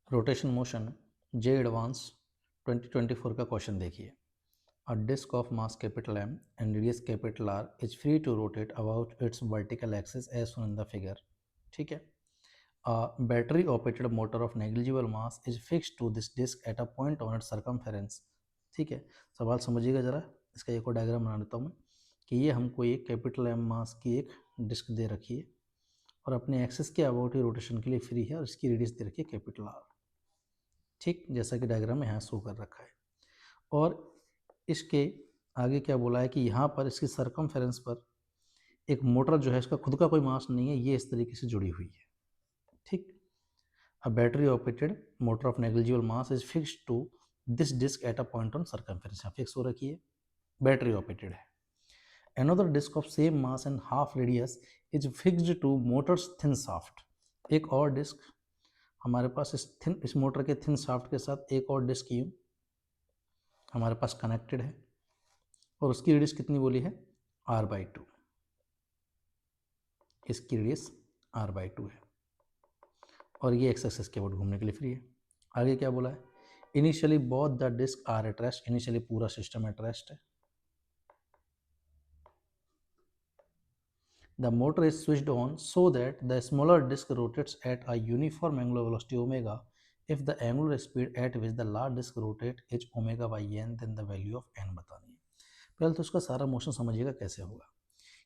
Rotation motion जे advance 2024 का question देखिए। A disc of mass capital M and radius capital R is free to rotate about its vertical axis as shown in the figure. ठीक है। A battery operated motor of negligible mass is fixed to this disc at a point on its circumference. ठीक है। सवाल समझिएगा ज़रा, इसका एक और डायग्राम बना देता हूँ मैं कि ये हमको एक कैपिटल एम मास की एक डिस्क दे रखी है और अपने एक्सिस के अबाउट ही रोटेशन के लिए फ्री है और इसकी रेडियस दे रखी है कैपिटल आर। ठीक, जैसा कि डायग्राम में यहाँ शो कर रखा है। और इसके आगे क्या बोला है कि यहाँ पर इसकी सरकमफेरेंस पर एक मोटर जो है, इसका खुद का कोई मास नहीं है, ये इस तरीके से जुड़ी हुई है। ठीक। A battery operated motor of negligible mass is fixed to this disc at a point on circumference, यहाँ फिक्स हो रखी है, बैटरी ऑपरेटेड है। Another disc of same mass and half radius is fixed to motor's thin shaft। एक और disc हमारे पास इस मोटर के थिन शाफ्ट के साथ एक और डिस्क यूं हमारे पास कनेक्टेड है और उसकी रेडियस कितनी बोली है, r/2। इसकी रेडियस r/2 है और ये एक्स एक्सिस के अबाउट घूमने के लिए फ्री है। आगे क्या बोला है, initially both the disc are at rest. Initially पूरा सिस्टम एट रेस्ट है। The motor is switched on so that the smaller disk rotates at a uniform angular velocity omega if the angular speed at which the large disk rotates is omega by n, then the value of n बतानी है। पहले तो उसका सारा motion समझिएगा कैसे होगा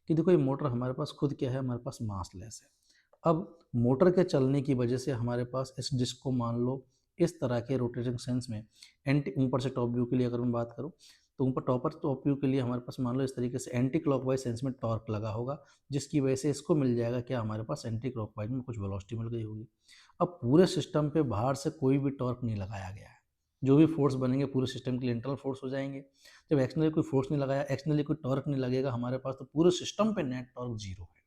कि देखो ये मोटर हमारे पास खुद क्या है, हमारे पास मास लेस है। अब मोटर के चलने की वजह से हमारे पास इस डिस्क को मान लो इस तरह के रोटेटिंग सेंस में एंटी ऊपर से टॉप व्यू के लिए अगर मैं बात करूं तो ऊपर टॉप व्यू के लिए हमारे पास मान लो इस तरीके से एंटी क्लॉकवाइज सेंस में टॉर्क लगा होगा, जिसकी वजह से इसको मिल जाएगा क्या, हमारे पास एंटी क्लॉकवाइज में कुछ वेलोसिटी मिल गई होगी। अब पूरे सिस्टम पे बाहर से कोई भी टॉर्क नहीं लगाया गया है, जो भी फोर्स बनेंगे पूरे सिस्टम के लिए इंटरनल फोर्स हो जाएंगे। जब एक्सटर्नली कोई फोर्स नहीं लगाया, एक्सटर्नली कोई टॉर्क नहीं लगेगा हमारे पास, तो पूरे सिस्टम पे नेट टॉर्क जीरो है।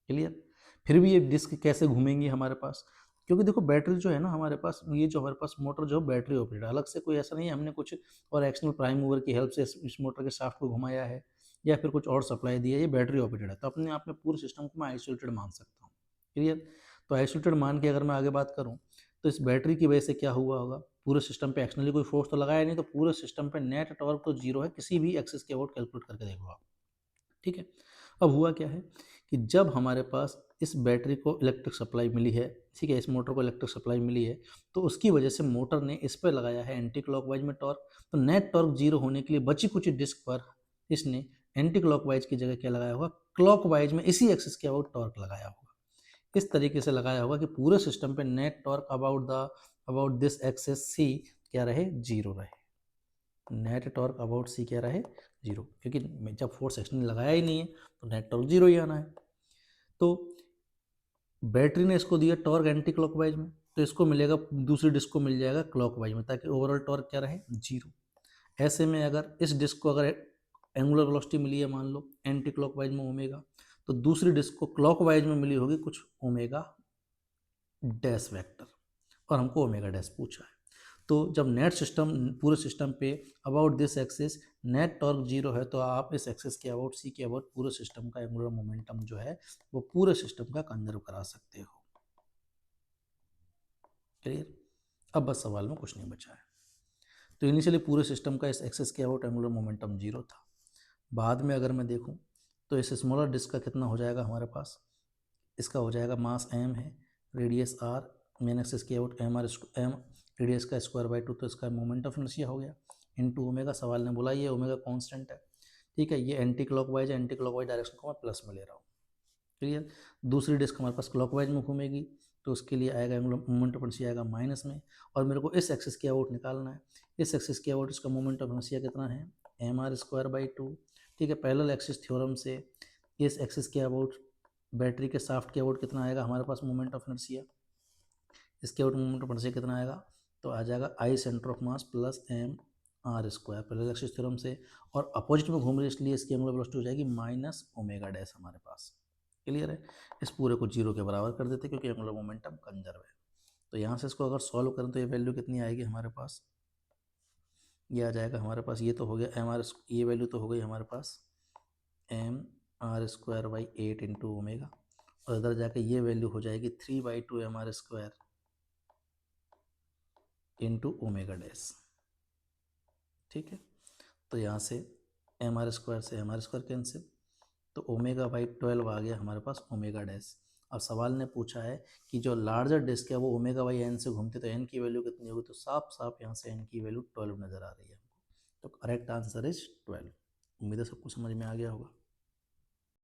क्लियर। फिर भी ये डिस्क कैसे घूमेंगी हमारे पास, क्योंकि देखो बैटरी जो है ना हमारे पास, ये जो हमारे पास मोटर जो बैटरी ऑपरेटेड, अलग से कोई ऐसा नहीं है हमने कुछ और एक्सटर्नल प्राइम मूवर की हेल्प से इस मोटर के शाफ्ट को घुमाया है या फिर कुछ और सप्लाई दिया है। ये बैटरी ऑपरेटेड है तो अपने आप में पूरे सिस्टम को मैं आइसोलेटेड मान सकता हूँ। क्लियर। तो आइसोलेटेड मान के अगर मैं आगे बात करूँ तो इस बैटरी की वजह से क्या हुआ होगा, पूरे सिस्टम पे एक्सटर्नली कोई फोर्स तो लगाया नहीं, तो पूरे सिस्टम पे नेट टॉर्क तो जीरो है, किसी भी एक्सिस के अबाउट कैलकुलेट करके देख लो आप। ठीक है। अब हुआ क्या है कि जब हमारे पास इस बैटरी को इलेक्ट्रिक सप्लाई मिली है, ठीक है, इस मोटर को इलेक्ट्रिक सप्लाई मिली है, तो उसकी वजह से मोटर ने इस पर लगाया है एंटी क्लॉकवाइज में टॉर्क। तो नेट टॉर्क जीरो होने के लिए बची कुछ डिस्क पर इसने एंटी क्लॉकवाइज की जगह क्या लगाया होगा, क्लॉकवाइज में इसी एक्सिस के अबाउट टॉर्क लगाया होगा। इस तरीके से लगाया होगा कि पूरे सिस्टम पे net torque about this axis C क्या रहे, जीरो रहे। नेट टॉर्क अबाउट सी क्या रहे, जीरो, क्योंकि जब फोर्स एक्सटर्नल लगाया ही नहीं है तो नेट टॉर्क जीरो ही आना है। तो बैटरी ने इसको दिया टॉर्क एंटी क्लॉकवाइज में, तो इसको मिलेगा, दूसरी डिस्क को मिल जाएगा क्लॉकवाइज में, ताकि ओवरऑल टॉर्क क्या रहे, जीरो। ऐसे में अगर इस डिस्क को अगर एंगुलर वेलोसिटी मिली है मान लो एंटी क्लॉकवाइज में ओमेगा, तो दूसरी डिस्क को क्लॉकवाइज में मिली होगी कुछ ओमेगा डैश वेक्टर, और हमको ओमेगा डैश पूछा है। तो जब नेट सिस्टम पूरे सिस्टम पे about this axis net torque zero है, तो आप इस एक्सिस के अबाउट सी के अबाउट पूरे सिस्टम का एंगुलर मोमेंटम जो है वो पूरे सिस्टम का कंजर्व करा सकते हो। क्लियर। अब बस सवाल में कुछ नहीं बचा है। तो इनिशियली पूरे सिस्टम का इस एक्सिस के अबाउट एंगुलर मोमेंटम जीरो था। बाद में अगर मैं देखूं तो इस स्मॉलर डिस्क का कितना हो जाएगा हमारे पास, इसका हो जाएगा मास एम है, रेडियस आर, मेन एक्सिस के out M R M, radius का स्क्वायर बाई टू, तो इसका मोमेंट ऑफ इनर्शिया हो गया इनटू ओमेगा। सवाल ने बोला ये ओमेगा कांस्टेंट है। ठीक है, ये एंटी क्लॉकवाइज है, एंटी क्लॉकवाइज डायरेक्शन को मैं प्लस में ले रहा हूँ। क्लियर। दूसरी डिस्क हमारे पास क्लॉकवाइज में घूमेगी, तो उसके लिए आएगा मोमेंट ऑफ इनर्शिया आएगा माइनस में, और मेरे को इस एक्सिस के आउट निकालना है। इस एक्सिस के आउट इसका मोमेंट ऑफ इनर्शिया कितना है, M R square by two. ठीक है, पैरेलल एक्सिस थ्योरम से इस एक्सिस के अबाउट बैटरी के शाफ्ट के अबाउट कितना आएगा हमारे पास मोमेंट ऑफ इनर्शिया, इसके अबाउट मोमेंट ऑफ इनर्शिया कितना आएगा, तो आ जाएगा I centre of mass plus M R square parallel axis theorem से, और अपोजिट में घूम रही है इसलिए इसकी एंगुलर वेलोसिटी हो जाएगी माइनस ओमेगा डैश हमारे पास। क्लियर है। इस पूरे को जीरो के बराबर कर देते क्योंकि एंगुलर मोमेंटम कंजर्व है। तो यहाँ से इसको अगर सॉल्व करें तो ये वैल्यू कितनी आएगी हमारे पास, ये आ जाएगा हमारे पास, ये तो हो गया एम आर, ये वैल्यू तो हो गई हमारे पास M R square by 8 into omega, और इधर जाके ये वैल्यू हो जाएगी 3/2 M R square into omega dash. ठीक है, तो यहाँ से एम आर स्क्वायर से एम आर स्क्वायर कैंसिल, तो ओमेगा बाई 12 आ गया हमारे पास ओमेगा डैश। अब सवाल ने पूछा है कि जो लार्जर डिस्क है वो ओमेगा बाई एन से घूमती, तो एन की वैल्यू कितनी होगी, तो साफ साफ यहाँ से एन की वैल्यू 12 नज़र आ रही है हमको। तो करेक्ट आंसर इज 12। उम्मीद है सबको समझ में आ गया होगा।